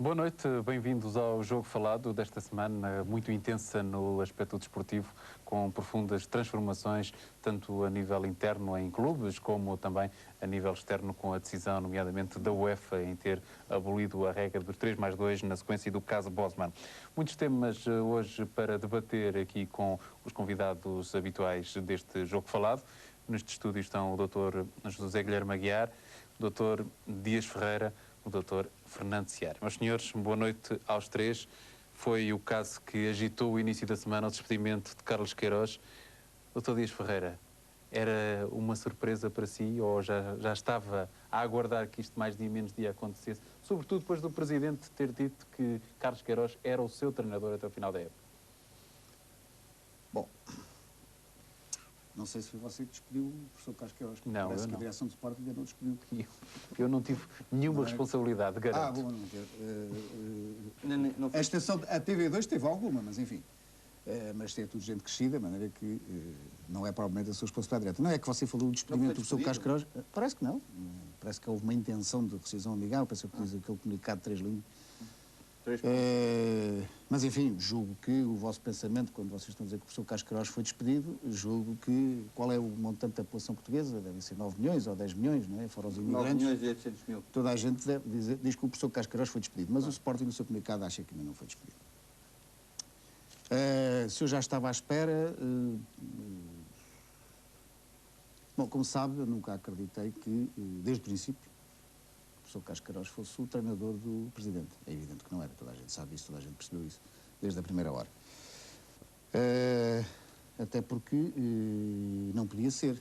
Boa noite, bem-vindos ao Jogo Falado desta semana, muito intensa no aspecto desportivo, com profundas transformações, tanto a nível interno em clubes, como também a nível externo com a decisão, nomeadamente da UEFA, em ter abolido a regra dos 3+2 na sequência do caso Bosman. Muitos temas hoje para debater aqui com os convidados habituais deste Jogo Falado. Neste estúdio estão o Dr. José Guilherme Aguiar, o Dr. Dias Ferreira, o Dr. Fernando Seara. Meus senhores, boa noite aos três. Foi o caso que agitou o início da semana, o despedimento de Carlos Queiroz. Dr. Dias Ferreira, era uma surpresa para si ou já estava a aguardar que isto mais dia menos dia acontecesse? Sobretudo depois do Presidente ter dito que Carlos Queiroz era o seu treinador até o final da época. Bom, não sei se foi você que despediu o professor Carlos Queiroz. Não, parece eu que não. a direção do Sporting ainda não despediu. Eu não tive nenhuma responsabilidade, garanto. Bom, não. A extensão, a TV2 teve alguma, mas enfim. Mas é tudo gente crescida, de maneira que não é provavelmente a sua responsabilidade direta. Não é que você falou do despedimento do professor Carlos Queiroz? Parece que não. Parece que houve uma intenção de rescisão amigável, parece que diz aquele comunicado de 3 linhas. Mas enfim, julgo que o vosso pensamento, quando vocês estão a dizer que o professor Carlos Queiroz foi despedido, julgo que qual é o montante da população portuguesa? Devem ser 9 milhões ou 10 milhões, não é? Fora os imigrantes. 9 milhões e 800 mil. Toda a gente diz que o professor Carlos Queiroz foi despedido, mas o Sporting no seu comunicado acha que ainda não foi despedido. Se eu já estava à espera... Bom, como sabe, eu nunca acreditei que, desde o princípio, o professor Carlos Queiroz fosse o treinador do Presidente. É evidente que não era, toda a gente sabe isso, toda a gente percebeu isso, desde a primeira hora. Até porque não podia ser,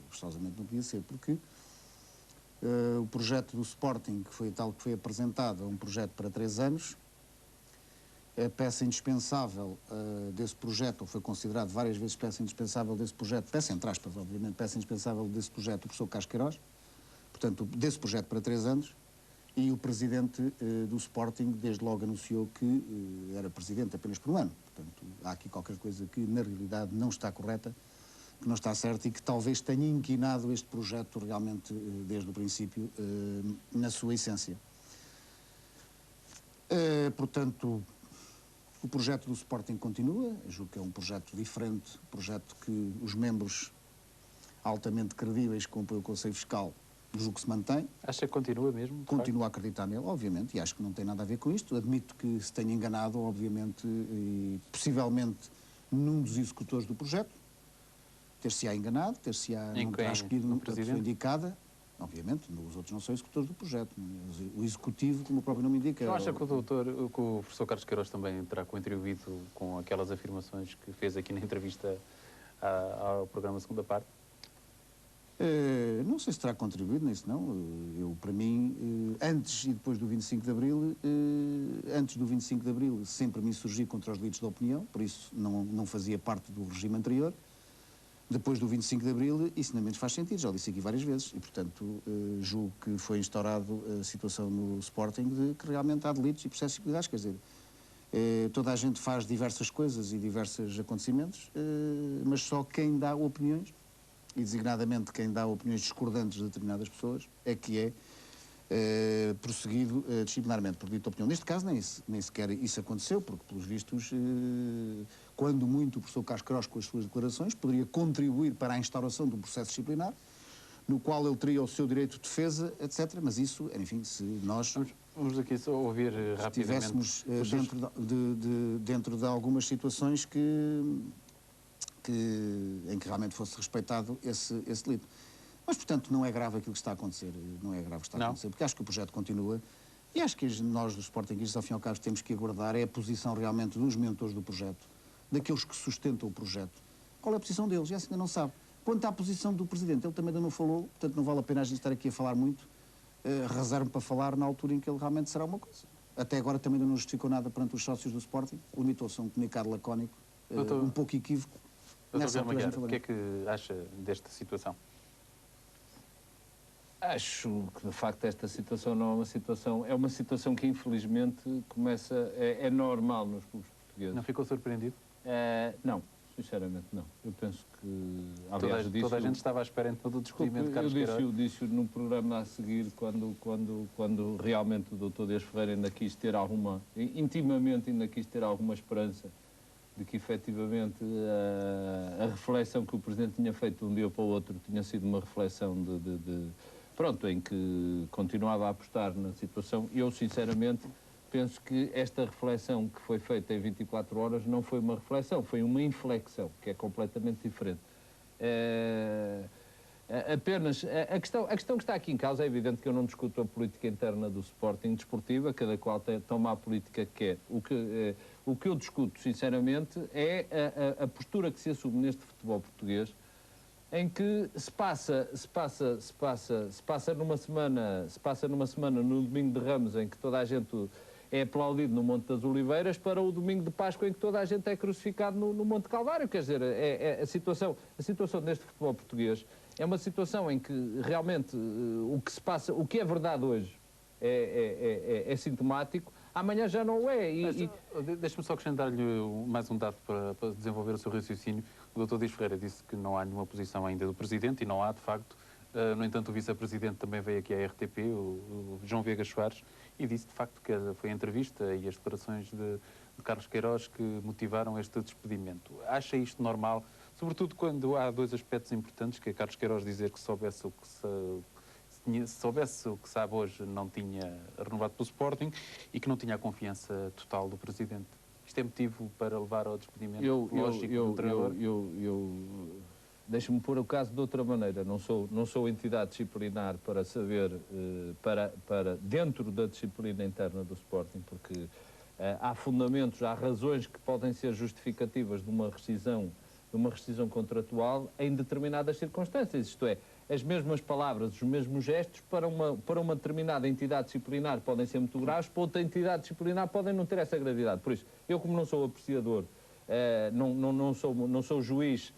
forçosamente não podia ser, porque o projeto do Sporting, que foi tal que foi apresentado, é um projeto para 3 anos. A peça indispensável desse projeto, ou foi considerado várias vezes peça indispensável desse projeto, peça entre aspas, obviamente, peça indispensável desse projeto, o professor Carlos Queiroz, portanto, desse projeto para 3 anos, e o presidente do Sporting desde logo anunciou que era presidente apenas por 1 ano. Portanto, há aqui qualquer coisa que na realidade não está correta, que não está certa e que talvez tenha inquinado este projeto realmente desde o princípio, na sua essência. Portanto, o projeto do Sporting continua, eu julgo que é um projeto diferente, um projeto que os membros altamente credíveis que compõem o Conselho Fiscal julgo que se mantém. Acha que continua mesmo? Continuo a acreditar nele, obviamente, e acho que não tem nada a ver com isto. Admito que se tenha enganado, obviamente, e possivelmente num dos executores do projeto, ter-se-á enganado, ter-se-á não terá escolhido a pessoa indicada. Obviamente, os outros não são executores do projeto. O executivo, como o próprio nome indica... Não acha que o professor Carlos Queiroz também terá contribuído com aquelas afirmações que fez aqui na entrevista ao programa Segunda Parte? Não sei se terá contribuído nisso, não. Eu, para mim, antes e depois do 25 de Abril, antes do 25 de Abril sempre me insurgi contra os delitos de opinião, por isso não fazia parte do regime anterior. Depois do 25 de Abril, isso nem menos faz sentido, já o disse aqui várias vezes, e, portanto, julgo que foi instaurado a situação no Sporting de que realmente há delitos e processos ilegais, quer dizer, toda a gente faz diversas coisas e diversos acontecimentos, mas só quem dá opiniões, e designadamente quem dá opiniões discordantes de determinadas pessoas, é que é prosseguido disciplinarmente por dito opinião. Neste caso, nem sequer isso aconteceu, porque, pelos vistos, quando muito o professor Carlos Queiroz, com as suas declarações, poderia contribuir para a instauração de um processo disciplinar, no qual ele teria o seu direito de defesa, etc. Mas isso, enfim, se nós... Vamos aqui só ouvir rapidamente... estivéssemos dentro de algumas situações em que realmente fosse respeitado esse delito. Mas, portanto, não é grave aquilo que está a acontecer, não é grave o que está a acontecer, porque acho que o projeto continua e acho que nós, dos Sportingistas, ao fim e ao cabo, temos que aguardar é a posição realmente dos mentores do projeto, daqueles que sustentam o projeto. Qual é a posição deles? Essa ainda não sabe. Quanto à posição do Presidente, ele também ainda não falou, portanto não vale a pena a gente estar aqui a falar muito, reservo para falar na altura em que ele realmente será uma coisa. Até agora também ainda não justificou nada perante os sócios do Sporting, limitou-se a um comunicado lacónico, um pouco equívoco, nessa altura a gente O falou. que é que acha desta situação? Acho que, de facto, esta situação não é uma situação... É uma situação que, infelizmente, começa... É normal nos clubes portugueses. Não ficou surpreendido? Não, sinceramente não. Eu penso que... Aliás, Toda a gente estava à espera então do despedimento de Carlos Queiroz. Eu disse no programa a seguir, quando realmente o Dr. Dias Ferreira ainda quis ter alguma... Intimamente ainda quis ter alguma esperança de que, efetivamente, a reflexão que o Presidente tinha feito de um dia para o outro tinha sido uma reflexão pronto, em que continuava a apostar na situação. Eu, sinceramente, penso que esta reflexão que foi feita em 24 horas não foi uma reflexão, foi uma inflexão, que é completamente diferente. Apenas, a questão que está aqui em causa, é evidente que eu não discuto a política interna do Sporting desportiva, cada qual toma a política que quer. O que eu discuto, sinceramente, é a postura que se assume neste futebol português, em que se passa numa semana no domingo de Ramos, em que toda a gente é aplaudido no Monte das Oliveiras, para o domingo de Páscoa, em que toda a gente é crucificado no Monte Calvário. Quer dizer, a situação deste futebol português é uma situação em que realmente o que se passa, o que é verdade hoje é sintomático, amanhã já não o é. Deixe-me só acrescentar-lhe mais um dado para desenvolver o seu raciocínio. O Dr. Dias Ferreira disse que não há nenhuma posição ainda do Presidente, e não há, de facto. No entanto, o Vice-Presidente também veio aqui à RTP, o João Viegas Soares, e disse, de facto, que foi a entrevista e as declarações de Carlos Queiroz que motivaram este despedimento. Acha isto normal? Sobretudo quando há dois aspectos importantes, que é Carlos Queiroz dizer que soubesse o que se soubesse o que sabe hoje, não tinha renovado pelo Sporting, e que não tinha a confiança total do Presidente. Isto é motivo para levar ao despedimento lógico do treinador? Deixa-me pôr o caso de outra maneira. Não sou entidade disciplinar para saber, dentro da disciplina interna do Sporting, porque há fundamentos, há razões que podem ser justificativas de uma rescisão contratual em determinadas circunstâncias. Isto é, as mesmas palavras, os mesmos gestos para uma determinada entidade disciplinar podem ser muito graves, para outra entidade disciplinar podem não ter essa gravidade. Por isso, eu, como não sou apreciador, não sou juiz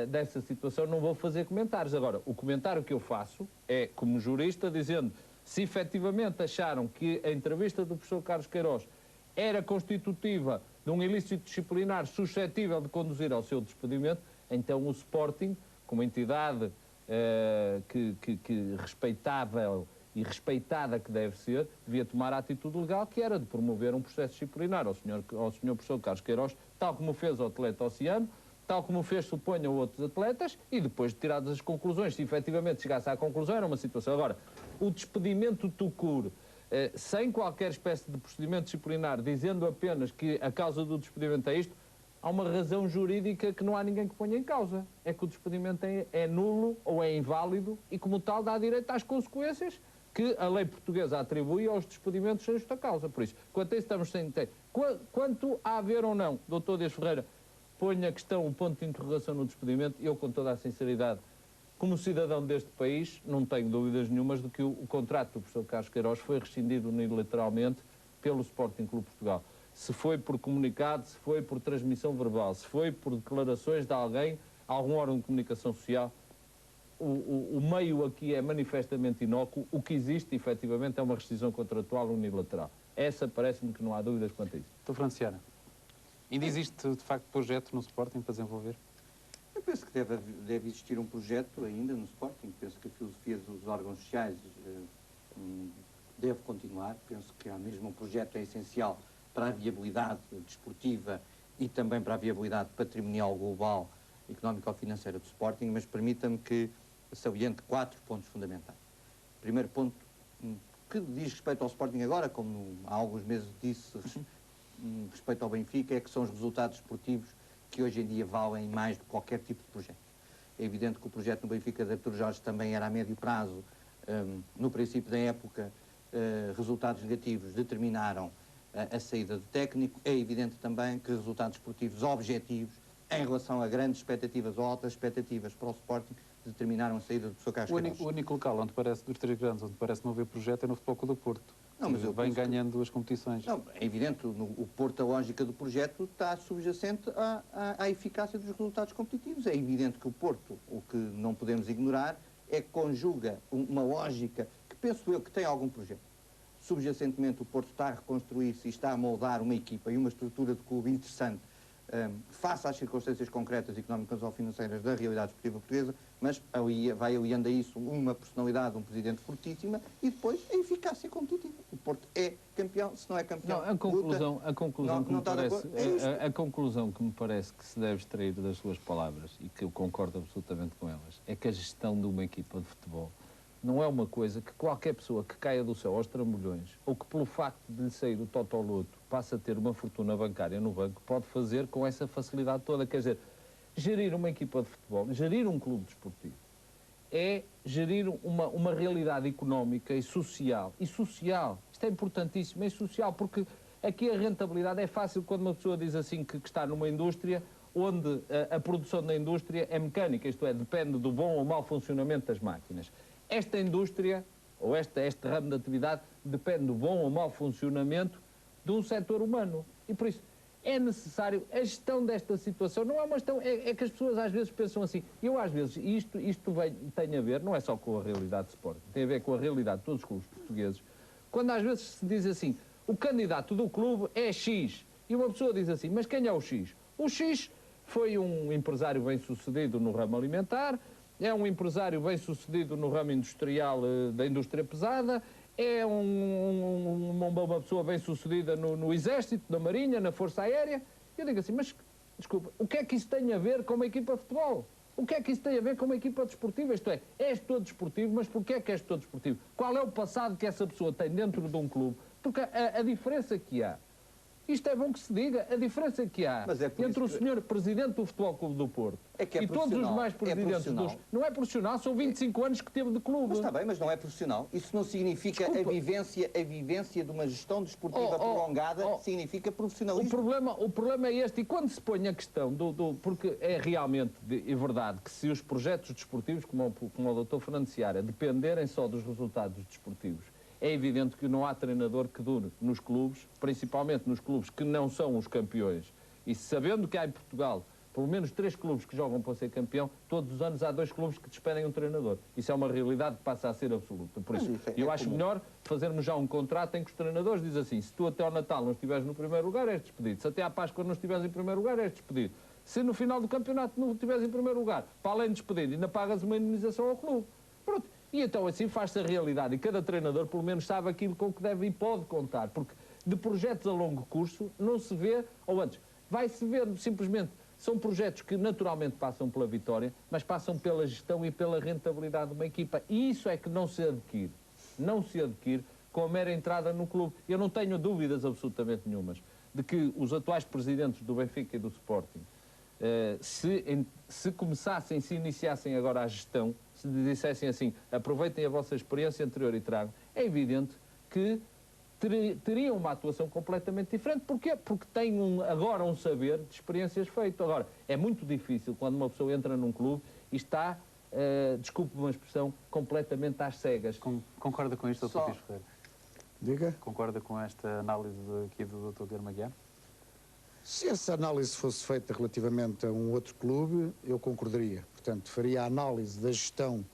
dessa situação, não vou fazer comentários. Agora, o comentário que eu faço é, como jurista, dizendo se efetivamente acharam que a entrevista do professor Carlos Queiroz era constitutiva de um ilícito disciplinar suscetível de conduzir ao seu despedimento, então o Sporting, como entidade respeitável e respeitada que deve ser, devia tomar a atitude legal, que era de promover um processo disciplinar ao senhor professor Carlos Queiroz, tal como fez o atleta Oceano, tal como fez, suponho, outros atletas, e depois de tiradas as conclusões, se efetivamente chegasse à conclusão, era uma situação. Agora, o despedimento tucur, sem qualquer espécie de procedimento disciplinar, dizendo apenas que a causa do despedimento é isto, há uma razão jurídica que não há ninguém que ponha em causa. É que o despedimento é nulo ou é inválido e, como tal, dá direito às consequências que a lei portuguesa atribui aos despedimentos sem justa causa. Por isso, quanto a isso estamos sem ter. Quanto a haver ou não, Dr. Dias Ferreira, põe a questão, o ponto de interrogação no despedimento, eu, com toda a sinceridade, como cidadão deste país, não tenho dúvidas nenhumas de que o contrato do professor Carlos Queiroz foi rescindido unilateralmente pelo Sporting Clube Portugal. Se foi por comunicado, se foi por transmissão verbal, se foi por declarações de alguém, algum órgão de comunicação social, o meio aqui é manifestamente inócuo. O que existe, efetivamente, é uma rescisão contratual unilateral. Essa parece-me que não há dúvidas quanto a isso. Estou Franciana. Ainda existe, de facto, projeto no Sporting para desenvolver? Eu penso que deve existir um projeto ainda no Sporting. Penso que a filosofia dos órgãos sociais deve continuar. Penso que mesmo um projeto é essencial para a viabilidade desportiva e também para a viabilidade patrimonial global, económico-financeira do Sporting, mas permita-me que saliente 4 pontos fundamentais. Primeiro ponto, que diz respeito ao Sporting agora, como há alguns meses disse respeito ao Benfica, é que são os resultados esportivos que hoje em dia valem mais do que qualquer tipo de projeto. É evidente que o projeto no Benfica de Artur Jorge também era a médio prazo. No princípio da época, resultados negativos determinaram a saída do técnico. É evidente também que resultados esportivos objetivos, em relação a grandes expectativas ou altas expectativas para o Sporting, determinaram a saída do professor Carlos Queiroz. O único local onde parece, dos três grandes, onde parece não haver projeto é no Futebol Clube do Porto. Não, mas eu vem penso que- ganhando as competições. Não, é evidente, o Porto, a lógica do projeto está subjacente à eficácia dos resultados competitivos. É evidente que o Porto, o que não podemos ignorar, é que conjuga uma lógica que penso eu que tem algum projeto. Subjacentemente, o Porto está a reconstruir-se e está a moldar uma equipa e uma estrutura de clube interessante face às circunstâncias concretas, económicas ou financeiras da realidade esportiva portuguesa, mas vai aliando a isso uma personalidade, um presidente fortíssima e depois a eficácia competitiva. O Porto é campeão, se não é campeão, Não, a conclusão que me está de parece, acordo? É isto. a conclusão que me parece que se deve extrair das suas palavras, e que eu concordo absolutamente com elas, é que a gestão de uma equipa de futebol não é uma coisa que qualquer pessoa que caia do céu aos trambolhões, ou que pelo facto de lhe sair o totoloto passa a ter uma fortuna bancária no banco, pode fazer com essa facilidade toda. Quer dizer, gerir uma equipa de futebol, gerir um clube desportivo, é gerir uma realidade económica e social. E social, isto é importantíssimo, é social, porque aqui a rentabilidade é fácil quando uma pessoa diz assim que está numa indústria onde a produção da indústria é mecânica, isto é, depende do bom ou mau funcionamento das máquinas. Esta indústria, ou este ramo de atividade, depende do bom ou mau funcionamento de um setor humano. E por isso é necessário a gestão desta situação. Não é uma gestão, é que as pessoas às vezes pensam assim. Eu às vezes, isto tem a ver, não é só com a realidade de Sporting, tem a ver com a realidade de todos os clubes portugueses. Quando às vezes se diz assim, o candidato do clube é X, e uma pessoa diz assim, mas quem é o X? O X foi um empresário bem-sucedido no ramo alimentar, é um empresário bem-sucedido no ramo industrial da indústria pesada, é uma pessoa bem-sucedida no Exército, na Marinha, na Força Aérea. Eu digo assim, mas, desculpa, o que é que isso tem a ver com uma equipa de futebol? O que é que isso tem a ver com uma equipa desportiva? Isto é, és todo desportivo, mas porquê é que és todo desportivo? Qual é o passado que essa pessoa tem dentro de um clube? Porque a diferença que há, isto é bom que se diga, a diferença que há entre o senhor Presidente do Futebol Clube do Porto e todos os demais presidentes dos... Não é profissional, são 25 anos que teve de clube. Mas está bem, mas não é profissional. Isso não significa a vivência de uma gestão desportiva prolongada, significa profissionalismo. O problema é este, e quando se põe a questão porque é realmente verdade que se os projetos desportivos, como o Dr. Fernando Seara, dependerem só dos resultados desportivos, é evidente que não há treinador que dure nos clubes, principalmente nos clubes que não são os campeões. E sabendo que há em Portugal pelo menos 3 clubes que jogam para ser campeão, todos os anos há 2 clubes que despedem um treinador. Isso é uma realidade que passa a ser absoluta. Por isso, eu acho melhor fazermos já um contrato em que os treinadores dizem assim, se tu até ao Natal não estiveres no primeiro lugar, és despedido. Se até à Páscoa não estiveres em primeiro lugar, és despedido. Se no final do campeonato não estiveres em primeiro lugar, para além de despedido, ainda pagas uma indemnização ao clube. Pronto. E então assim faz-se a realidade e cada treinador pelo menos sabe aquilo com que deve e pode contar, porque de projetos a longo curso não se vê, ou antes, vai-se ver simplesmente, são projetos que naturalmente passam pela vitória, mas passam pela gestão e pela rentabilidade de uma equipa, e isso é que não se adquire com a mera entrada no clube. Eu não tenho dúvidas absolutamente nenhumas de que os atuais presidentes do Benfica e do Sporting, se começassem, se iniciassem agora a gestão, se dissessem assim, aproveitem a vossa experiência anterior e tragam, é evidente que teriam uma atuação completamente diferente. Porquê? Porque têm agora um saber de experiências feitas. Agora, é muito difícil quando uma pessoa entra num clube e está, desculpe uma expressão, completamente às cegas. Concorda com isto, Dr. Francisco Ferreira? Diga. Concorda com esta análise aqui do Dr. Guilherme Aguiar? Se essa análise fosse feita relativamente a um outro clube, eu concordaria. Portanto, faria a análise da gestão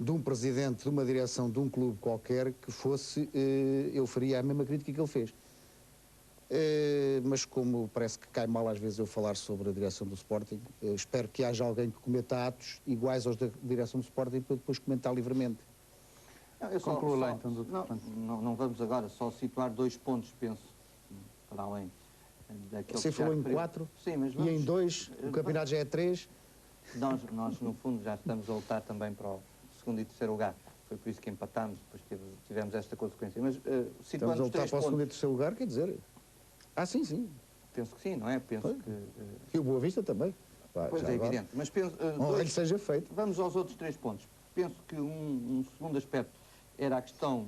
de um presidente, de uma direção de um clube qualquer que fosse, eu faria a mesma crítica que ele fez. Mas como parece que cai mal às vezes eu falar sobre a direção do Sporting, espero que haja alguém que cometa atos iguais aos da direção do Sporting para depois comentar livremente. Conclua lá então, Dr. Não vamos agora só situar 2 pontos, penso, para além daquele. Você falou em 4 e em 2, o campeonato já é 3. Nós, no fundo, já estamos a lutar também para o segundo e terceiro lugar. Foi por isso que empatámos, depois tivemos esta consequência. Mas estamos a lutar para o segundo e terceiro lugar, quer dizer... sim. Penso que sim, não é? Penso que... E o Boa Vista também. Pois é evidente. Mas penso... Honra-lhe seja feito. Vamos aos outros 3 pontos. Penso que um segundo aspecto era a questão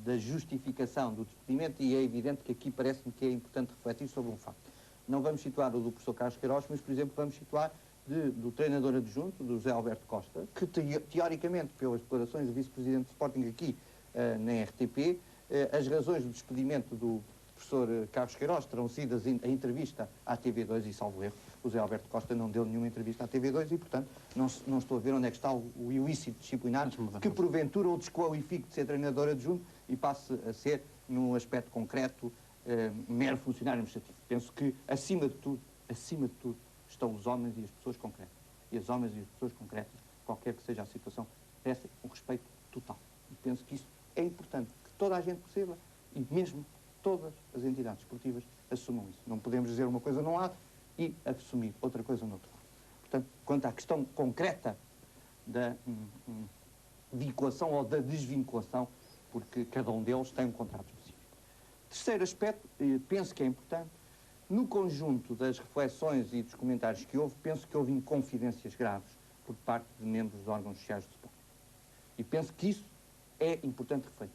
da justificação do despedimento, e é evidente que aqui parece-me que é importante refletir sobre um facto. Não vamos situar o do professor Carlos Queiroz, mas, por exemplo, vamos situar do treinador adjunto, do José Alberto Costa, que teoricamente, pelas declarações do vice-presidente do Sporting aqui na RTP, As razões do despedimento do professor Carlos Queiroz terão sido a entrevista à TV2 e, salvo erro, o Zé Alberto Costa não deu nenhuma entrevista à TV2 e, portanto, não estou a ver onde é que está o ilícito disciplinar que, porventura, o desqualifique de ser treinador adjunto e passe a ser, num aspecto concreto, mero funcionário administrativo. Penso que, acima de tudo, estão os homens e as pessoas concretas. E as homens e as pessoas concretas, qualquer que seja a situação, merecem um respeito total. E penso que isso é importante, que toda a gente perceba e mesmo todas as entidades esportivas assumam isso. Não podemos dizer uma coisa num lado e assumir outra coisa no outro lado. Portanto, quanto à questão concreta da vinculação ou da desvinculação, porque cada um deles tem um contrato específico. Terceiro aspecto, penso que é importante, no conjunto das reflexões e dos comentários que houve, penso que houve inconfidências graves por parte de membros dos órgãos sociais do Sport. E penso que isso é importante refletir.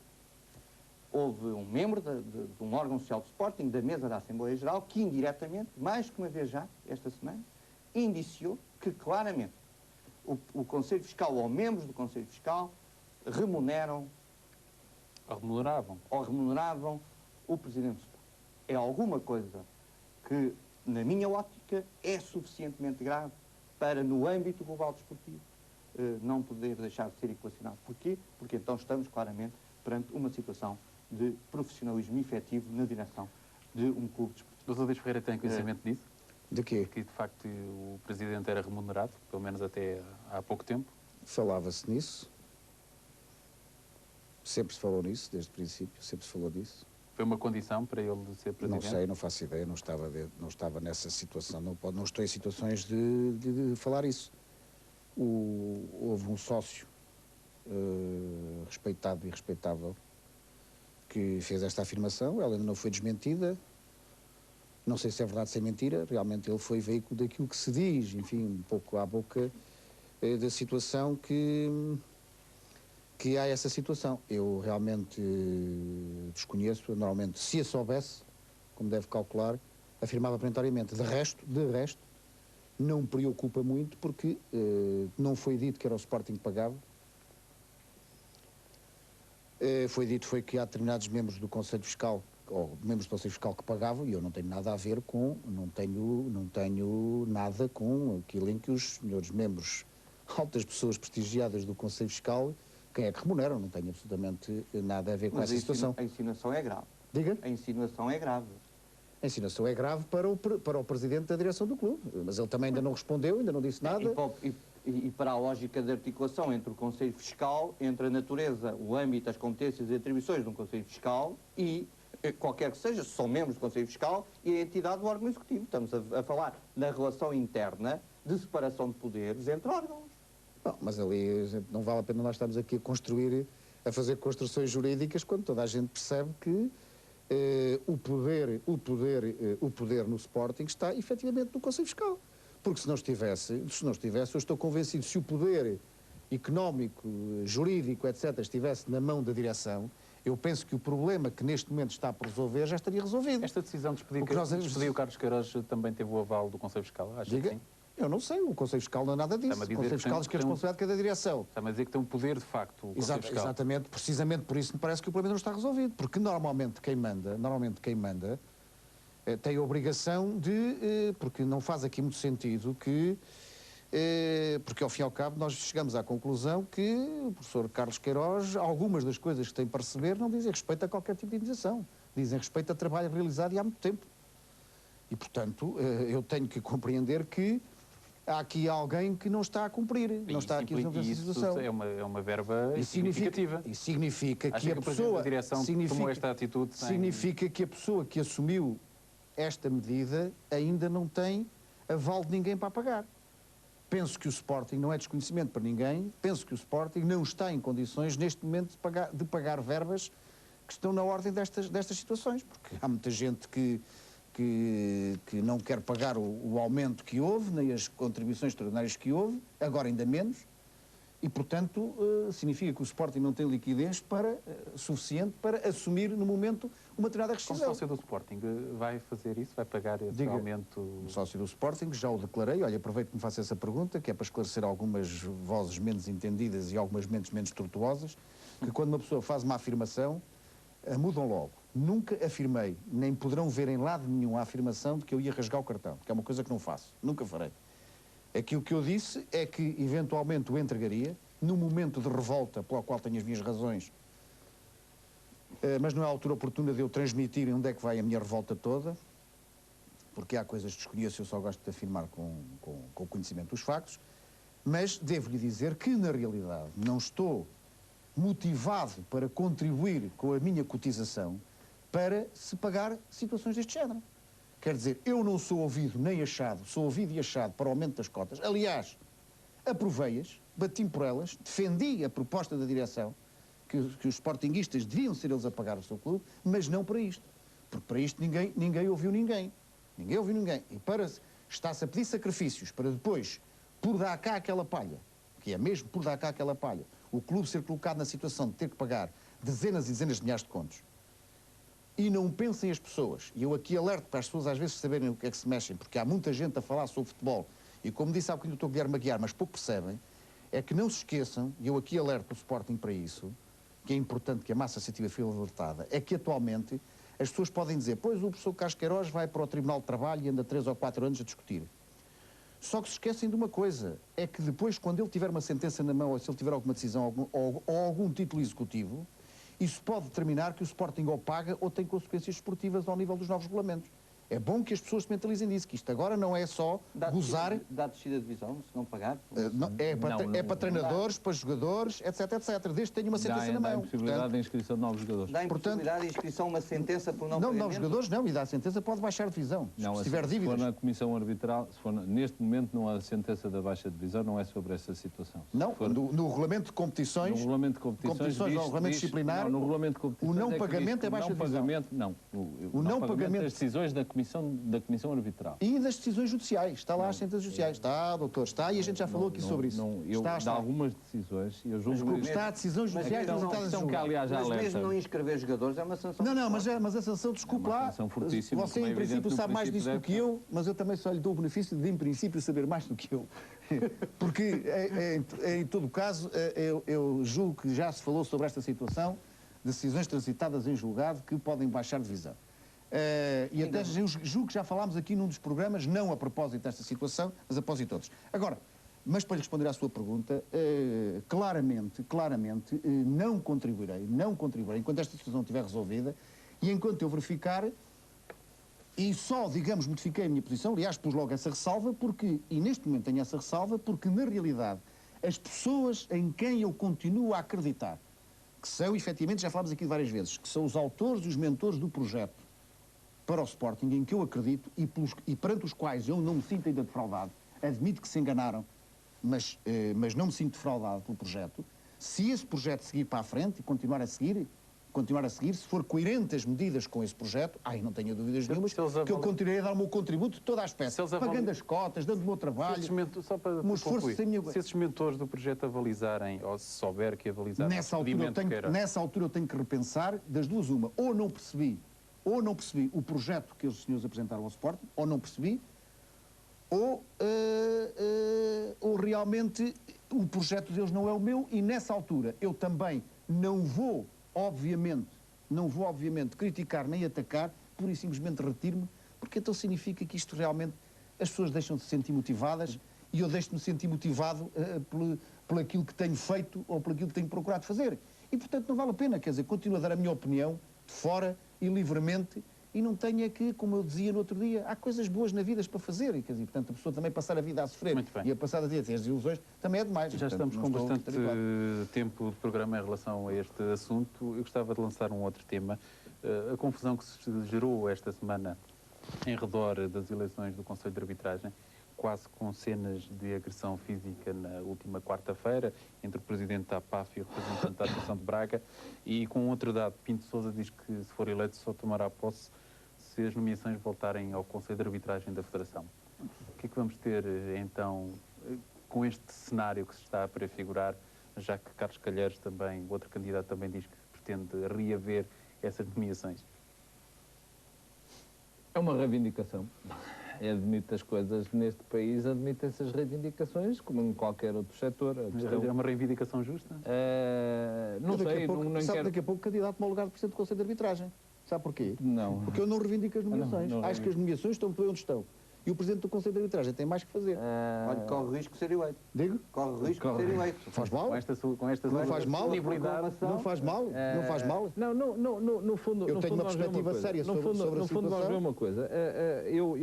Houve um membro de um órgão social do Sporting, da mesa da Assembleia Geral, que indiretamente, mais que uma vez já, esta semana, indiciou que claramente o Conselho Fiscal ou membros do Conselho Fiscal remuneravam o Presidente do Sport. É alguma coisa que, na minha ótica, é suficientemente grave para, no âmbito global desportivo, não poder deixar de ser equacionado. Porquê? Porque então estamos claramente perante uma situação de profissionalismo efetivo na direção de um clube desportivo. O Dr. Luís Ferreira tem conhecimento disso? De quê? Que, de facto, o Presidente era remunerado, pelo menos até há pouco tempo? Falava-se nisso. Sempre se falou nisso, desde o princípio, sempre se falou disso. Foi uma condição para ele ser Presidente? Não sei, não faço ideia, não estava nessa situação, não estou em situações de falar isso. Houve um sócio respeitado e respeitável que fez esta afirmação, ela ainda não foi desmentida, não sei se é verdade ou se é mentira, realmente ele foi veículo daquilo que se diz, enfim, um pouco à boca da situação que há essa situação. Eu realmente desconheço, normalmente, se a soubesse, como deve calcular, afirmava perentoriamente. De resto, não me preocupa muito, porque não foi dito que era o Sporting que pagava. Foi dito que há determinados membros do Conselho Fiscal, ou membros do Conselho Fiscal que pagavam, e eu não tenho nada a ver com, não tenho nada com aquilo em que os senhores membros, altas pessoas prestigiadas do Conselho Fiscal, quem é que remuneram, não tenho absolutamente nada a ver com essa situação. A insinuação é grave. Diga? A insinuação é grave. A insinuação é grave para o Presidente da direção do clube, mas ele também ainda não respondeu, ainda não disse nada. E para a lógica de articulação entre o Conselho Fiscal, entre a natureza, o âmbito, as competências e atribuições de um Conselho Fiscal e, qualquer que seja, se são membros do Conselho Fiscal e a entidade do órgão executivo. Estamos a falar na relação interna de separação de poderes entre órgãos. Bom, mas ali não vale a pena nós estarmos aqui a fazer construções jurídicas quando toda a gente percebe que o poder no Sporting está efetivamente no Conselho Fiscal. Porque se não estivesse, eu estou convencido, se o poder económico, jurídico, etc., estivesse na mão da direção, eu penso que o problema que neste momento está por resolver já estaria resolvido. Esta decisão de despedir o Carlos Queiroz também teve o aval do Conselho Fiscal? Acho que sim. Eu não sei, o Conselho Fiscal não é nada disso. O Conselho Fiscal diz que a responsabilidade é da direção. Está-me a dizer que tem um poder, de facto, o Conselho Fiscal. Exatamente, precisamente por isso me parece que o problema não está resolvido. Porque normalmente quem manda tem a obrigação de... porque não faz aqui muito sentido que... porque ao fim e ao cabo nós chegamos à conclusão que o professor Carlos Queiroz, algumas das coisas que tem para receber não dizem respeito a qualquer tipo de indenização. Dizem respeito a trabalho realizado há muito tempo. E, portanto, eu tenho que compreender que há aqui alguém que não está a cumprir, não está aqui a resolver essa situação. É uma verba significativa. E significa que a pessoa... a direção tomou esta atitude sem... Significa que a pessoa que assumiu esta medida ainda não tem aval de ninguém para pagar. Penso que o Sporting, não é desconhecimento para ninguém, penso que o Sporting não está em condições, neste momento, de pagar verbas que estão na ordem destas situações, porque há muita gente que não quer pagar o aumento que houve, nem as contribuições extraordinárias que houve, agora ainda menos, e, portanto, significa que o Sporting não tem liquidez suficiente para assumir, no momento, uma determinada rescisão. Como sócio do Sporting, vai fazer isso? Vai pagar esse aumento? O sócio do Sporting, já o declarei, olha, aproveito que me faça essa pergunta, que é para esclarecer algumas vozes menos entendidas e algumas mentes menos tortuosas, que quando uma pessoa faz uma afirmação, mudam logo. Nunca afirmei, nem poderão ver em lado nenhum a afirmação de que eu ia rasgar o cartão, que é uma coisa que não faço, nunca farei. Aquilo que eu disse é que, eventualmente, o entregaria, num momento de revolta, pelo qual tenho as minhas razões, mas não é a altura oportuna de eu transmitir onde é que vai a minha revolta toda, porque há coisas que desconheço, eu só gosto de afirmar com o conhecimento dos factos, mas devo-lhe dizer que, na realidade, não estou motivado para contribuir com a minha cotização para se pagar situações deste género. Quer dizer, eu não sou ouvido nem achado, sou ouvido e achado para o aumento das cotas. Aliás, aprovei-as, bati por elas, defendi a proposta da direção, que os sportinguistas deviam ser eles a pagar o seu clube, mas não para isto. Porque para isto ninguém ouviu ninguém. Ninguém ouviu ninguém. E está-se a pedir sacrifícios para depois, por dar cá aquela palha, que é mesmo por dar cá aquela palha, o clube ser colocado na situação de ter que pagar dezenas e dezenas de milhares de contos. E não pensem as pessoas, e eu aqui alerto para as pessoas às vezes saberem o que é que se mexem, porque há muita gente a falar sobre futebol, e como disse há bocadinho o Dr. Guilherme Aguiar, mas pouco percebem, é que não se esqueçam, e eu aqui alerto o Sporting para isso, que é importante que a massa associativa fique alertada, é que atualmente as pessoas podem dizer, pois o professor Carlos Queiroz vai para o Tribunal de Trabalho e anda 3 ou 4 anos a discutir. Só que se esquecem de uma coisa, é que depois, quando ele tiver uma sentença na mão, ou se ele tiver alguma decisão ou algum título executivo, isso pode determinar que o Sporting ou paga ou tem consequências esportivas ao nível dos novos regulamentos. É bom que as pessoas se mentalizem disso, que isto agora não é só gozar... Dá descida de divisão, se não pagar? É para treinadores, para jogadores, etc, desde que tenha uma sentença na mão. Dá a possibilidade de inscrição de novos jogadores. Dá a possibilidade de inscrição uma sentença por não pagamento? Não, novos jogadores não, e dá a sentença pode baixar de divisão, se tiver dívidas. Se for na comissão arbitral, neste momento não há sentença da baixa de divisão, não é sobre essa situação. Não, no regulamento de competições... No regulamento de competições no regulamento disciplinar... No regulamento de competições o não pagamento é baixa de divisão. O não pagamento das decisões da comissão arbitral. E das decisões judiciais. Está lá as sentenças judiciais. Está, doutor, está, e a gente já falou aqui sobre isso. Está algumas decisões, eu julgo... Está a decisões judiciais que aliás já mas alerta. mesmo não inscrever jogadores é uma sanção. Não, mas a sanção, desculpe lá, sanção fortíssima, você em princípio sabe mais disso do que eu, mas eu também só lhe dou o benefício de em princípio saber mais do que eu. Porque, em todo caso, eu julgo que já se falou sobre esta situação, decisões transitadas em julgado que podem baixar de divisão. E até julgo que já falámos aqui num dos programas, não a propósito desta situação, mas a propósito de outros. Agora, mas para lhe responder à sua pergunta, claramente, não contribuirei, enquanto esta situação estiver resolvida e enquanto eu verificar, e só, digamos, modifiquei a minha posição, aliás, pus logo essa ressalva, e neste momento tenho essa ressalva, porque na realidade, as pessoas em quem eu continuo a acreditar, que são, efetivamente, já falámos aqui várias vezes, que são os autores e os mentores do projeto para o Sporting, em que eu acredito e perante os quais eu não me sinto ainda defraudado, admito que se enganaram, mas não me sinto defraudado pelo projeto. Se esse projeto seguir para a frente e continuar a seguir, se for coerente as medidas com esse projeto, aí não tenho dúvidas nenhumas, que eu continuarei a dar o meu contributo de toda a espécie, pagando as cotas, dando o meu trabalho, só para concluir, se esses mentores do projeto avalizarem, ou se souber que avalizarem nessa altura eu tenho que repensar das duas uma, ou não percebi o projeto que os senhores apresentaram ao Sporting, ou não percebi, ou realmente o projeto deles não é o meu, e nessa altura eu também não vou, obviamente, criticar nem atacar, pura e simplesmente retiro-me, porque então significa que isto realmente, as pessoas deixam de se sentir motivadas e eu deixo-me sentir motivado por aquilo que tenho feito ou por aquilo que tenho procurado fazer. E, portanto, não vale a pena, quer dizer, continuo a dar a minha opinião de fora e livremente, e não tenho que, como eu dizia no outro dia, há coisas boas na vida para fazer, e, quer dizer, portanto, a pessoa também passar a vida a sofrer e a passar a ter as ilusões também é demais. Já portanto, estamos com bastante tempo de programa em relação a este assunto. Eu gostava de lançar um outro tema. A confusão que se gerou esta semana em redor das eleições do Conselho de Arbitragem, quase com cenas de agressão física na última quarta-feira, entre o presidente da APAF e o representante da Associação de Braga, e com outro dado, Pinto Sousa diz que se for eleito só tomará posse se as nomeações voltarem ao Conselho de Arbitragem da Federação. O que é que vamos ter, então, com este cenário que se está a prefigurar, já que Carlos Calheiros também, outro candidato, também diz que pretende reaver essas nomeações? É uma reivindicação. admite as coisas neste país, admite essas reivindicações, como em qualquer outro setor. É uma reivindicação justa? Não sei, não sabe, quero... daqui a pouco candidato-me ao lugar de Presidente do Conselho de Arbitragem. Sabe porquê? Não. Porque eu não reivindico as nomeações. não Acho que as nomeações estão bem onde estão. E o Presidente do Conselho de Arbitragem tem mais que fazer. Olha, corre o risco de ser eleito. Digo? Corre o risco de ser eleito. Faz mal? Com esta Não faz mal? disponibilidade. Não faz mal? Não faz mal? Não, no fundo... Eu no tenho fundo uma nós vemos perspectiva coisa. séria No sobre a fundo, vamos ver situação. uma coisa. Eu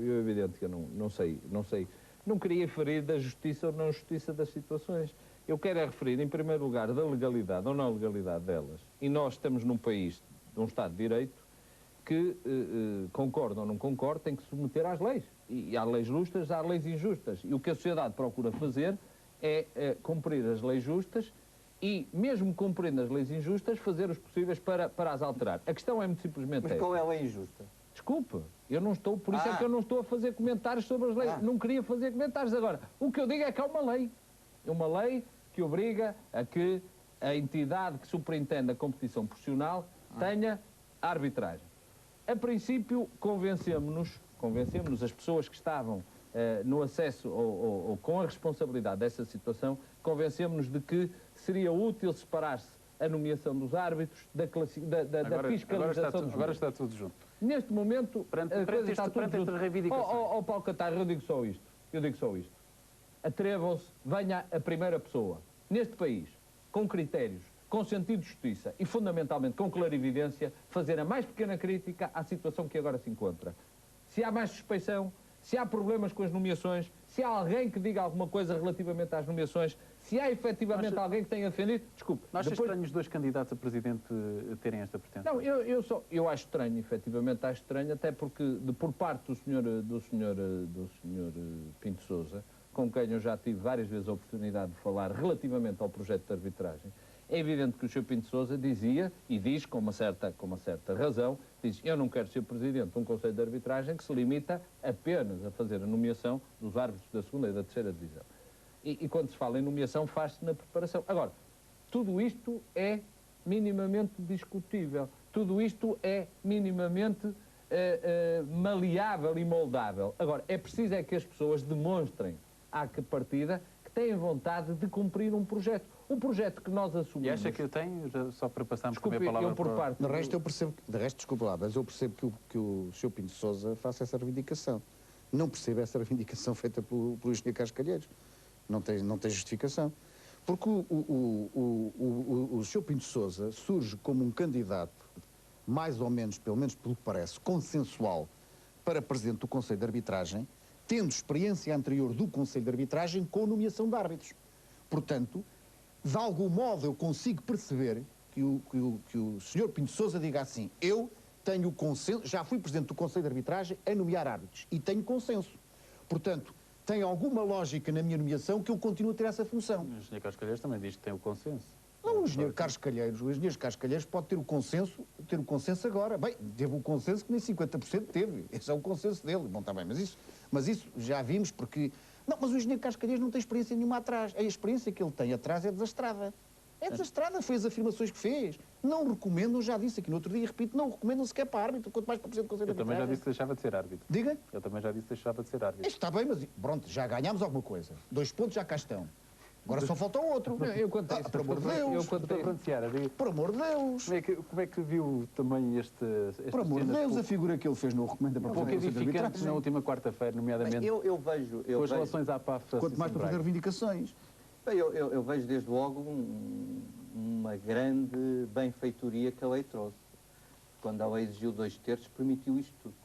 é evidente que eu não sei. Não queria referir da justiça ou não justiça das situações. Eu quero é referir, em primeiro lugar, da legalidade ou não legalidade delas. E nós estamos num país, num Estado de Direito, que, concorda ou não concorda, tem que se submeter às leis. E há leis justas, há leis injustas. E o que a sociedade procura fazer é cumprir as leis justas e, mesmo cumprindo as leis injustas, fazer os possíveis para as alterar. A questão é muito simplesmente Mas qual é a lei injusta? Desculpe, eu não estou, por isso é que eu não estou a fazer comentários sobre as leis. Não queria fazer comentários agora. O que eu digo é que há uma lei. Uma lei que obriga a que a entidade que superintende a competição profissional tenha arbitragem. A princípio, convencemos-nos, as pessoas que estavam no acesso ou com a responsabilidade dessa situação, convencemos-nos de que seria útil separar-se a nomeação dos árbitros da fiscalização dos Agora está tudo junto. Neste momento, Perante a coisa está esta tudo junto. reivindicação. Paulo Catarro, eu digo só isto. Atrevam-se, venha a primeira pessoa, neste país, com critérios, com sentido de justiça e, fundamentalmente, com clarividência, fazer a mais pequena crítica à situação que agora se encontra. Se há mais suspeição, se há problemas com as nomeações, se há alguém que diga alguma coisa relativamente às nomeações, se há efetivamente alguém que tenha defendido, desculpe. Não acha estranho os dois candidatos a presidente terem esta pretensão? Não, eu acho estranho, efetivamente acho estranho, até porque por parte do senhor Pinto Sousa, com quem eu já tive várias vezes a oportunidade de falar relativamente ao projeto de arbitragem, é evidente que o Sr. Pinto Sousa dizia, e diz com uma certa razão, diz, eu não quero ser presidente de um Conselho de Arbitragem que se limita apenas a fazer a nomeação dos árbitros da segunda e da terceira divisão. E quando se fala em nomeação, faz-se na preparação. Agora, tudo isto é minimamente discutível. Tudo isto é minimamente maleável e moldável. Agora, é preciso que as pessoas demonstrem à partida que têm vontade de cumprir um projeto. Um projeto que nós assumimos. E acha que eu tenho, só para passarmos Desculpe, também a palavra eu por parte... De resto, eu percebo, desculpa lá, mas eu percebo que o Sr. Pinto Sousa faça essa reivindicação. Não percebo essa reivindicação feita pelo engenheiro Cascalheiros. Não tem justificação. Porque o Sr. Pinto Sousa surge como um candidato, mais ou menos, pelo menos pelo que parece, consensual para presidente do Conselho de Arbitragem, tendo experiência anterior do Conselho de Arbitragem com nomeação de árbitros. Portanto, de algum modo eu consigo perceber que o Sr. Pinto Sousa diga assim, eu tenho consenso, já fui presidente do Conselho de Arbitragem a nomear árbitros e tenho consenso. Portanto, tem alguma lógica na minha nomeação que eu continuo a ter essa função. O engenheiro Cascalheiros também diz que tem o consenso. Não, o engenheiro Carlos Calheiros pode ter o consenso agora. Bem, teve o consenso que nem 50% teve. Esse é o consenso dele. Bom, está bem, mas isso já vimos porque... Não, mas o engenheiro Carlos Calheiros não tem experiência nenhuma atrás. A experiência que ele tem atrás é desastrada. É desastrada, foi as afirmações que fez. Não recomendam, já disse aqui no outro dia, repito, não recomendam sequer para árbitro, quanto mais para presidente do Conselho de Eu também já Arbitragem. disse que deixava de ser árbitro. Diga? Eu também já disse que deixava de ser árbitro. Isto está bem, mas pronto, já ganhámos alguma coisa. 2 pontos já cá estão. Agora só falta o outro. Eu quanto a isso, por amor de Deus. Por amor de Deus. Como é que viu também esta Por amor de cena Deus, a figura que ele fez não recomenda para pouco presidente do Conselho de edificantes na Arbitragem. última quarta-feira, nomeadamente Eu vejo... com as relações à PAF. Quanto mais para fazer reivindicações. Eu vejo desde logo uma grande benfeitoria que a lei trouxe. Quando a lei exigiu 2/3, permitiu isto tudo.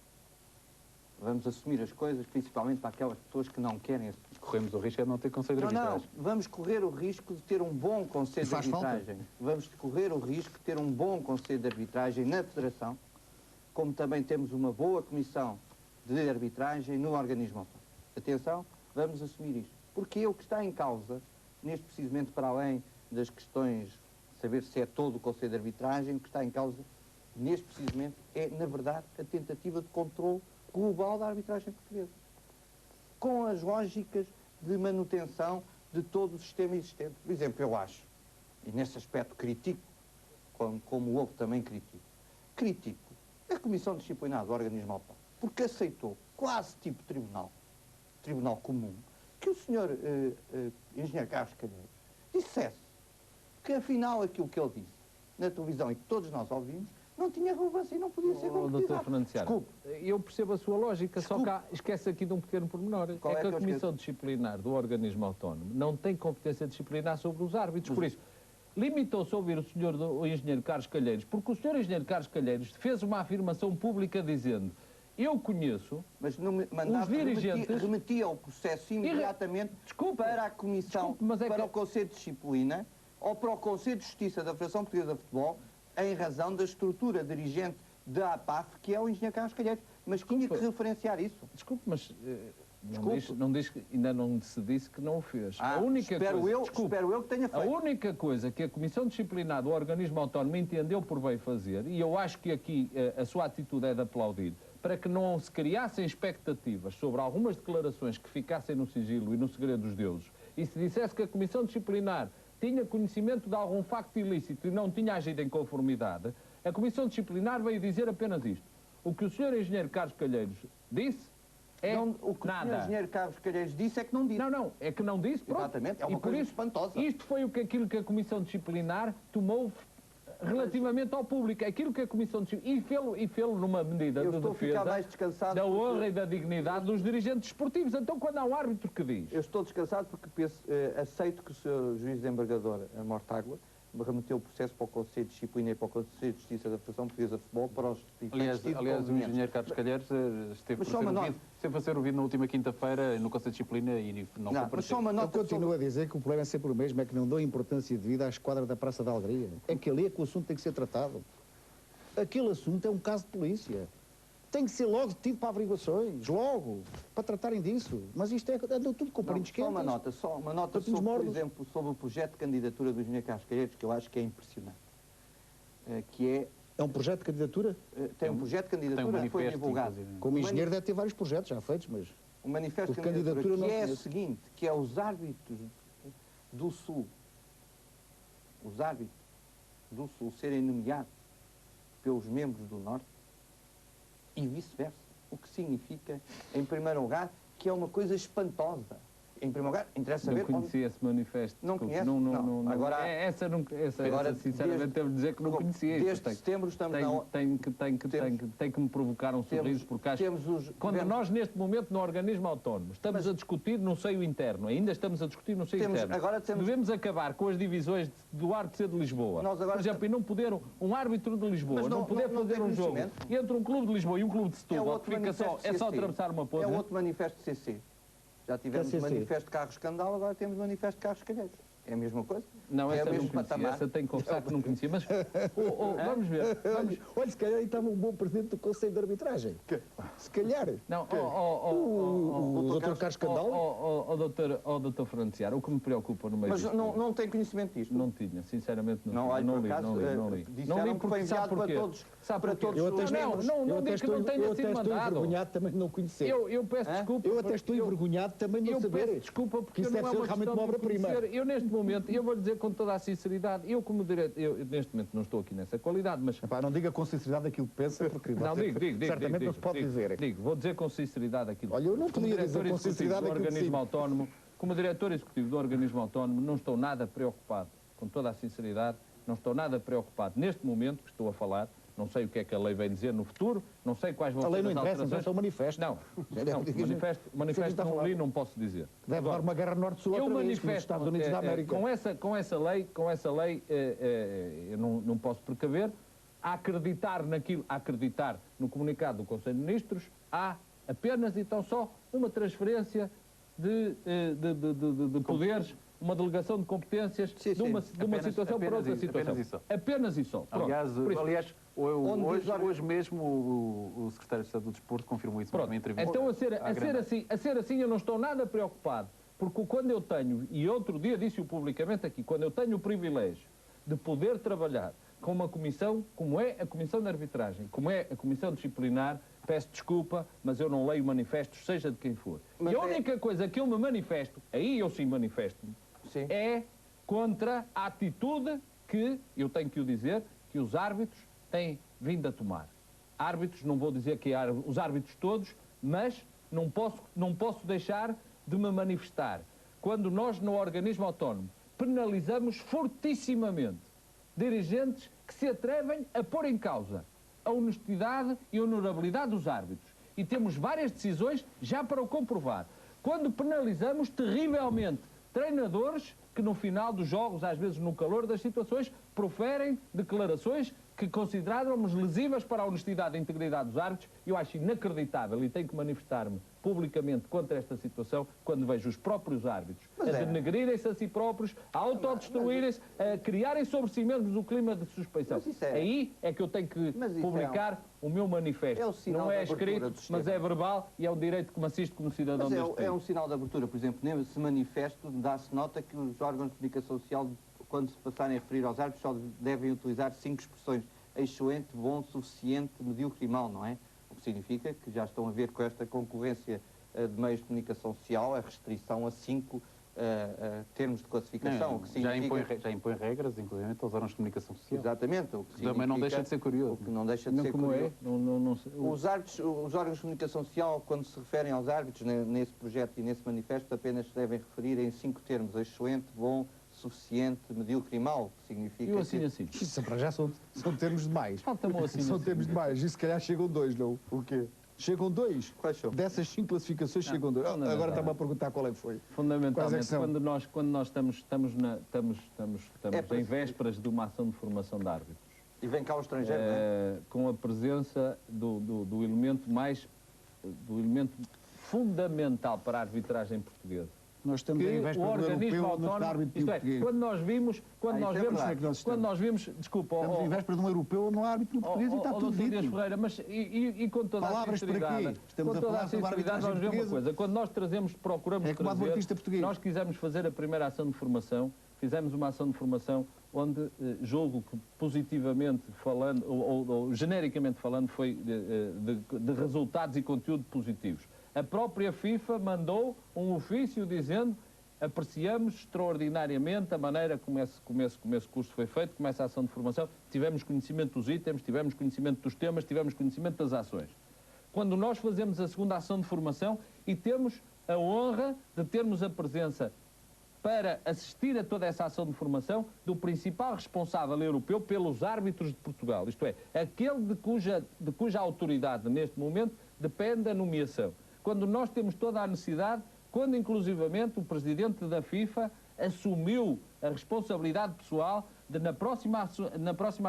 Vamos assumir as coisas, principalmente para aquelas pessoas que não querem. Corremos o risco de não ter conselho de arbitragem. Vamos correr o risco de ter um bom conselho de arbitragem. Vamos correr o risco de ter um bom conselho de arbitragem na Federação, como também temos uma boa comissão de arbitragem no organismo autónomo. Atenção, vamos assumir isto. Porque o que está em causa, neste precisamente para além das questões de saber se é todo o Conselho de Arbitragem, o que está em causa, neste precisamente, é, na verdade, a tentativa de controle global da arbitragem portuguesa. Com as lógicas de manutenção de todo o sistema existente. Por exemplo, eu acho, e nesse aspecto critico, como o outro também critico a Comissão Disciplinar do Organismo Autónomo, porque aceitou quase tipo tribunal comum, que o senhor engenheiro Carlos Calheiros dissesse que afinal aquilo que ele disse na televisão e que todos nós ouvimos não tinha relevância e não podia ser concretizado. Desculpe, eu percebo a sua lógica, só que esquece aqui de um pequeno pormenor. É que a Comissão Disciplinar do organismo autónomo não tem competência disciplinar sobre os árbitros, por isso limitou-se a ouvir o engenheiro Carlos Calheiros, porque o senhor engenheiro Carlos Calheiros fez uma afirmação pública dizendo: eu conheço, mas não me mandava, os dirigentes... remetia o processo imediatamente para a Comissão, para o Conselho de Disciplina ou para o Conselho de Justiça da Federação Portuguesa de Futebol, em razão da estrutura dirigente da APAF, que é o engenheiro Carlos Calheiros. Mas tinha que referenciar isso. Desculpe, mas não diz que ainda não se disse que não o fez. A única espero coisa, eu que tenha feito. A única coisa que a Comissão Disciplinar do organismo autónomo entendeu por bem fazer, e eu acho que aqui a sua atitude é de aplaudir, para que não se criassem expectativas sobre algumas declarações que ficassem no sigilo e no segredo dos deuses, e se dissesse que a Comissão Disciplinar tinha conhecimento de algum facto ilícito e não tinha agido em conformidade, a Comissão Disciplinar veio dizer apenas isto: o que o Sr. Engenheiro Carlos Calheiros disse é não, o que nada. O Sr. Engenheiro Carlos Calheiros disse é que não disse. Não, é que não disse, pronto. Exatamente, é uma coisa espantosa. Isto foi aquilo que a Comissão Disciplinar tomou relativamente ao público. Aquilo que a Comissão Disciplinar... E fê-lo numa medida de defesa da honra e da dignidade dos dirigentes desportivos. Então, quando há um árbitro que diz... Eu estou descansado porque aceito que o Sr. Juiz Desembargador Mortágua remeteu o processo para o Conselho de Disciplina e para o Conselho de Justiça da Federação Portuguesa de Futebol para os Aliás, o engenheiro Carlos Calheiros esteve a ser ouvido na última quinta-feira no Conselho de Disciplina e não compareceu. Eu continuo a dizer que o problema é sempre o mesmo, é que não dou importância devida à esquadra da Praça da Alegria. É que ali é que o assunto tem que ser tratado. Aquele assunto é um caso de polícia. Tem que ser logo detido para averiguações, logo, para tratarem disso. Mas isto andou tudo com parinhos quentes. Só uma nota sobre, por exemplo, sobre o projeto de candidatura do engenheiro Carlos Calheiros, que eu acho que é impressionante. É um projeto de candidatura? Tem um projeto de candidatura que foi divulgado. Como engenheiro deve ter vários projetos já feitos, mas... O manifesto de candidatura que é o seguinte, que é os árbitros do Sul, serem nomeados pelos membros do Norte, e vice-versa. O que significa, em primeiro lugar, que é uma coisa espantosa. Em primeiro lugar, interessa saber... Não conhecia esse manifesto. Não conhece? Não. Agora, essa sinceramente, devo dizer que não conhecia. Desde setembro estamos Tem que me provocar um sorriso, porque acho que quando nós, neste momento, no organismo autónomo, estamos a discutir no seio interno, ainda estamos a discutir no seio interno, devemos acabar com as divisões do árbitro de Lisboa. Por exemplo, e não poder um árbitro de Lisboa, não poder fazer um jogo entre um clube de Lisboa e um clube de Setúbal, que fica só atravessar uma ponte. É outro manifesto de CC. Já tivemos o manifesto de Carlos Candal, agora temos o manifesto de Carlos Calheiros. É a mesma coisa? Não, essa eu não conhecia, essa tenho que confessar que não conhecia, mas vamos ver. Olha, se calhar aí estava um bom presidente do Conselho de Arbitragem. Se calhar. Não, o Dr. Carlos Candal? Doutor Franciar, o que me preocupa no meio disto... Mas não tem conhecimento disto? Não tinha, sinceramente não tinha. Não li. Não li porque sabe porquê. Para todos os membros. Não digo que não tenha sido mandado. Eu até estou envergonhado também de não conhecer. Eu peço desculpa. Eu até estou envergonhado também de não saber. Eu peço desculpa porque isso deve ser realmente uma obra-prima. Eu neste momento, eu vou dizer com toda a sinceridade, eu como diretor, eu neste momento não estou aqui nessa qualidade, mas... Não diga com sinceridade aquilo que pensa, porque certamente não se pode dizer. Vou dizer com sinceridade aquilo. Olha, eu não podia dizer com sinceridade aquilo que organismo autónomo, como diretor executivo do organismo autónomo, não estou nada preocupado, com toda a sinceridade, não estou nada preocupado neste momento que estou a falar. Não sei o que é que a lei vai dizer no futuro, não sei quais vão ser as alterações. A lei não interessa, é o manifesto. O manifesto não li, não posso dizer. Deve haver uma guerra norte-sul outra vez, nos Estados Unidos da América. Com essa lei, eu não posso precaver. A acreditar no comunicado do Conselho de Ministros, há apenas e tão só uma transferência de poderes, uma delegação de competências de uma situação para outra situação. Apenas e só. Aliás, hoje mesmo o Secretário de Estado do Desporto confirmou isso numa entrevista. Então, a ser assim, eu não estou nada preocupado, porque quando eu tenho, e outro dia disse-o publicamente aqui, quando eu tenho o privilégio de poder trabalhar com uma comissão, como é a Comissão de Arbitragem, como é a Comissão Disciplinar, peço desculpa, mas eu não leio manifestos, seja de quem for. E a única coisa que eu me manifesto, aí eu sim manifesto-me, é contra a atitude que, eu tenho que o dizer, que os árbitros têm vindo a tomar. Árbitros, não vou dizer que os árbitros todos, Mas não posso deixar de me manifestar. Quando nós, no organismo autónomo, penalizamos fortissimamente dirigentes que se atrevem a pôr em causa a honestidade e a honorabilidade dos árbitros. E temos várias decisões já para o comprovar. Quando penalizamos terrivelmente treinadores que no final dos jogos, às vezes no calor das situações, proferem declarações que considerávamos lesivas para a honestidade e a integridade dos árbitros. Eu acho inacreditável e tenho que manifestar-me publicamente contra esta situação quando vejo os próprios árbitros a denegrirem-se a si próprios, a autodestruírem-se, a criarem sobre si mesmos o clima de suspeição. Aí é que eu tenho que publicar o meu manifesto. Não é escrito, mas é verbal e é um direito que me assiste como cidadão deste país. É um sinal de abertura, por exemplo, nesse manifesto dá-se nota que os órgãos de comunicação social, quando se passarem a referir aos árbitros, só devem utilizar 5 expressões: excelente, bom, suficiente, medíocre e mau, não é? O que significa que já estão a ver com esta concorrência de meios de comunicação social a restrição a 5 termos de classificação. O que significa... já impõe regras, inclusive, aos órgãos de comunicação social. Exatamente. O que também não deixa de ser curioso. O que não deixa de ser curioso. Os órgãos de comunicação social, quando se referem aos árbitros nesse projeto e nesse manifesto, apenas se devem referir em 5 termos: excelente, bom, suficiente, medíocre e mau, que significa... E o assim? Isso para já são termos demais. Falta-me o assim. São termos demais. E se calhar chegam 2, não? O quê? Chegam 2. Quais são? Dessas 5 classificações chegam 2. Agora está-me a perguntar qual é que foi. Fundamentalmente, quando nós estamos em vésperas de uma ação de formação de árbitros. E vem cá o estrangeiro, não é? Com a presença do elemento fundamental para a arbitragem portuguesa. Nós estamos em véspera do europeu, onde está árbitro isto é, português. quando nós vimos, desculpa... Estamos em véspera de um europeu onde não há árbitro português e está tudo dito. Ferreira, mas e com toda a sinceridade, estamos a falar sobre a arbitragem vamos ver uma coisa, quando nós procuramos trazer, nós quisemos fazer a primeira ação de formação, fizemos uma ação de formação onde julgo que positivamente falando, ou genericamente falando, foi de resultados e conteúdo positivos. A própria FIFA mandou um ofício dizendo: apreciamos extraordinariamente a maneira como esse curso foi feito, como essa ação de formação, tivemos conhecimento dos itens, tivemos conhecimento dos temas, tivemos conhecimento das ações. Quando nós fazemos a segunda ação de formação e temos a honra de termos a presença para assistir a toda essa ação de formação do principal responsável europeu pelos árbitros de Portugal, isto é, aquele de cuja autoridade neste momento depende a nomeação. Quando nós temos toda a necessidade, quando inclusivamente o presidente da FIFA assumiu a responsabilidade pessoal de, na próxima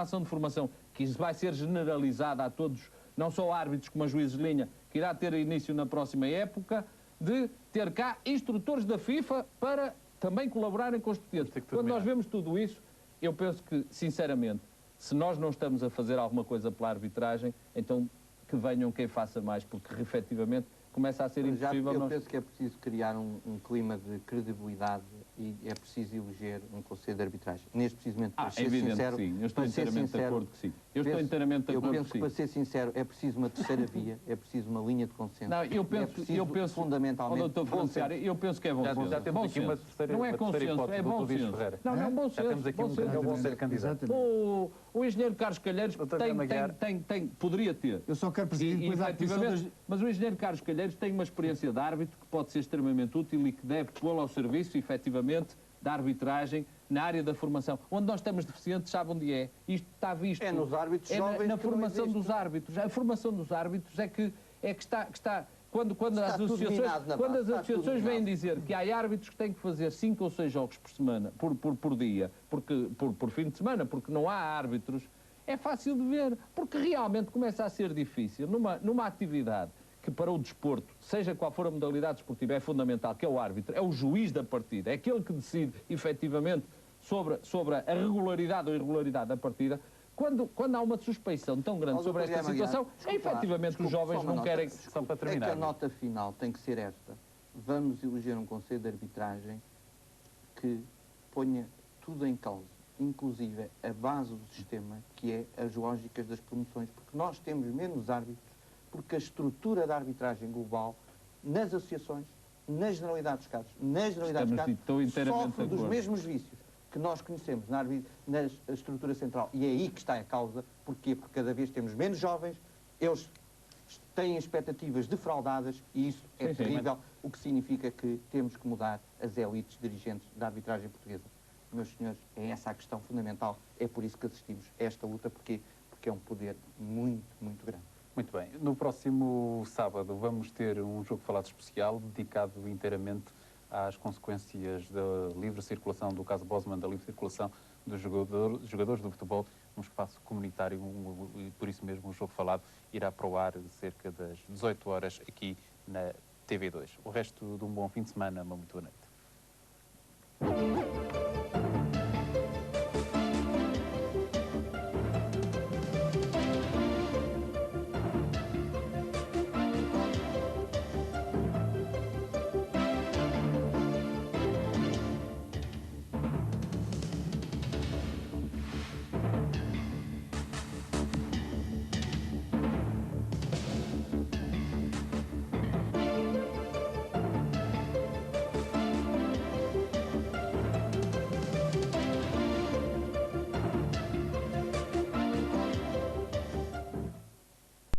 ação de formação, que isso vai ser generalizada a todos, não só árbitros como a juízes de linha, que irá ter início na próxima época, de ter cá instrutores da FIFA para também colaborarem com os portugueses. Quando nós vemos tudo isso, eu penso que, sinceramente, se nós não estamos a fazer alguma coisa pela arbitragem, então que venham quem faça mais, porque, efetivamente, começa a ser impossível. Eu penso que é preciso criar um clima de credibilidade e é preciso eleger um conselho de arbitragem. Neste precisamente, para ser sincero... Sim, eu estou inteiramente de acordo que sim. Eu penso que, para ser sincero, é preciso uma terceira via, é preciso uma linha de consenso. Não, eu penso fundamentalmente... Eu penso que é bom senso. Já temos aqui uma terceira não é consenso, é bom senso. Não, é bom senso. Já temos aqui um conselho candidato. O engenheiro Carlos Calheiros poderia ter. Eu só quero presidir depois da aquisição das... Mas o engenheiro Carlos Calheiros tem uma experiência de árbitro que pode ser extremamente útil e que deve pô-lo ao serviço, efetivamente, da arbitragem na área da formação. Onde nós estamos deficientes, sabe onde é? Isto está visto. É nos árbitros jovens. Na formação dos árbitros. A formação dos árbitros é que está quando as associações vêm dizer que há árbitros que têm que fazer 5 ou 6 jogos por semana, por dia, por fim de semana, porque não há árbitros, é fácil de ver, porque realmente começa a ser difícil numa atividade que para o desporto, seja qual for a modalidade desportiva, é fundamental, que é o árbitro, é o juiz da partida, é aquele que decide, efetivamente, sobre a regularidade ou irregularidade da partida. Quando há uma suspeição tão grande sobre esta situação, efetivamente os jovens não querem... Só para terminar. É que a nota final tem que ser esta. Vamos eleger um conselho de arbitragem que ponha tudo em causa, inclusive a base do sistema, que é as lógicas das promoções, porque nós temos menos árbitros, porque a estrutura da arbitragem global, nas associações, na generalidade dos casos, sofre dos mesmos vícios que nós conhecemos na estrutura central. E é aí que está a causa. Porquê? Porque cada vez temos menos jovens, eles têm expectativas defraudadas e isso é Sim, sim. terrível, o que significa que temos que mudar as elites dirigentes da arbitragem portuguesa. Meus senhores, é essa a questão fundamental, é por isso que assistimos a esta luta, porque é um poder muito, muito grande. Muito bem. No próximo sábado vamos ter um jogo falado especial dedicado inteiramente às consequências da livre circulação, do caso Bosman, da livre circulação dos jogadores do futebol num espaço comunitário e por isso mesmo o jogo falado irá para o ar cerca das 18 horas aqui na TV2. O resto de um bom fim de semana, uma muito boa noite.